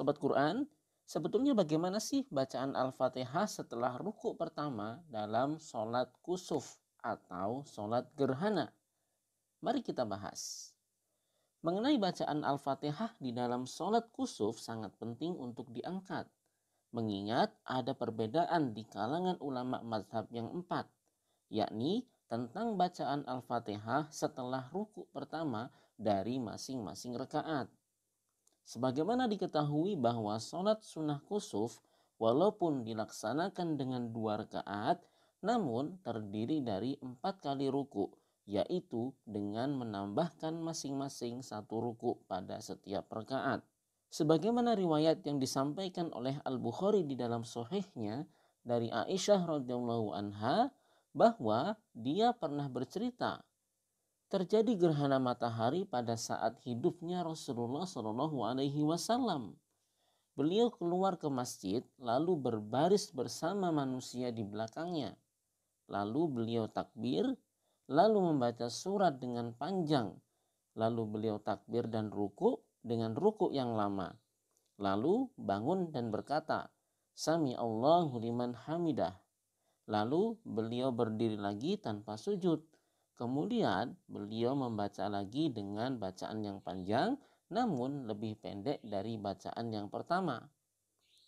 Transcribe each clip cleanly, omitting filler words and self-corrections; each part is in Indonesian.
Sobat Quran, sebetulnya bagaimana sih bacaan Al-Fatihah setelah ruku pertama dalam sholat kusuf atau sholat gerhana? Mari kita bahas. Mengenai bacaan Al-Fatihah di dalam sholat kusuf sangat penting untuk diangkat. Mengingat ada perbedaan di kalangan ulama mazhab yang empat, yakni tentang bacaan Al-Fatihah setelah ruku pertama dari masing-masing rakaat. Sebagaimana diketahui bahwa sholat sunnah kusuf walaupun dilaksanakan dengan 2 rakaat, namun terdiri dari 4 kali ruku, yaitu dengan menambahkan masing-masing 1 ruku pada setiap rakaat. Sebagaimana riwayat yang disampaikan oleh Al-Bukhari di dalam sahihnya dari Aisyah radhiyallahu anha bahwa dia pernah bercerita terjadi gerhana matahari pada saat hidupnya Rasulullah Shallallahu Alaihi Wasallam. Beliau keluar ke masjid lalu berbaris bersama manusia di belakangnya. Lalu beliau takbir, lalu membaca surat dengan panjang. Lalu beliau takbir dan ruku dengan ruku yang lama. Lalu bangun dan berkata, Sami Allahu liman hamidah. Lalu beliau berdiri lagi tanpa sujud. Kemudian beliau membaca lagi dengan bacaan yang panjang namun lebih pendek dari bacaan yang pertama.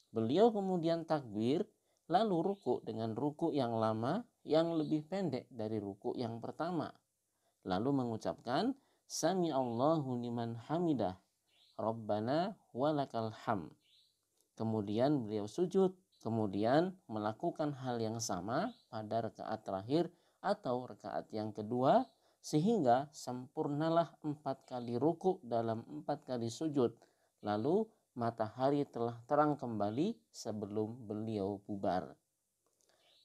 Beliau kemudian takbir lalu ruku dengan ruku yang lama yang lebih pendek dari ruku yang pertama. Lalu mengucapkan Sami Allahu liman hamidah. Rabbana walakal ham. Kemudian beliau sujud. Kemudian melakukan hal yang sama pada rakaat terakhir atau rakaat yang kedua, sehingga sempurnalah 4 kali ruku dalam 4 kali sujud. Lalu matahari telah terang kembali sebelum beliau bubar.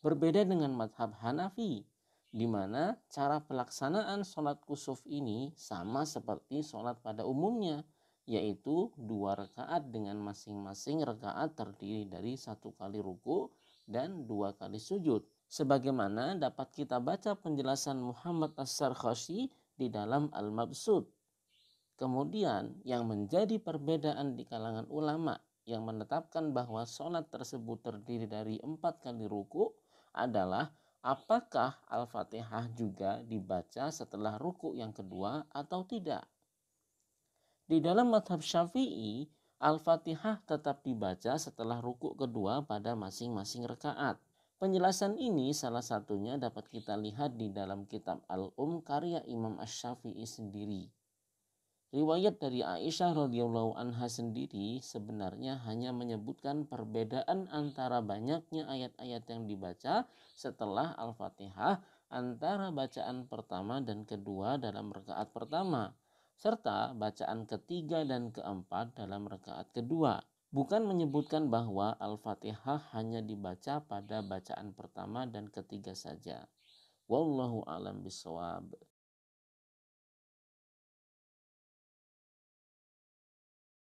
Berbeda dengan mazhab Hanafi, di mana cara pelaksanaan sholat kusuf ini sama seperti sholat pada umumnya, yaitu 2 rakaat dengan masing-masing rakaat terdiri dari 1 kali ruku dan 2 kali sujud. Sebagaimana dapat kita baca penjelasan Muhammad As-Sarkhashi di dalam Al-Mabsud. Kemudian yang menjadi perbedaan di kalangan ulama yang menetapkan bahwa sholat tersebut terdiri dari 4 kali ruku adalah apakah Al-Fatihah juga dibaca setelah ruku yang kedua atau tidak. Di dalam mazhab Syafi'i, Al-Fatihah tetap dibaca setelah ruku kedua pada masing-masing rakaat. Penjelasan ini salah satunya dapat kita lihat di dalam kitab karya Imam Asy-Syafi'i sendiri. Riwayat dari Aisyah radhiyallahu anha sendiri sebenarnya hanya menyebutkan perbedaan antara banyaknya ayat-ayat yang dibaca setelah Al-Fatihah antara bacaan pertama dan kedua dalam rakaat pertama, serta bacaan ketiga dan keempat dalam rakaat kedua. Bukan menyebutkan bahwa Al-Fatihah hanya dibaca pada bacaan pertama dan ketiga saja. Wallahu a'lam bishawab.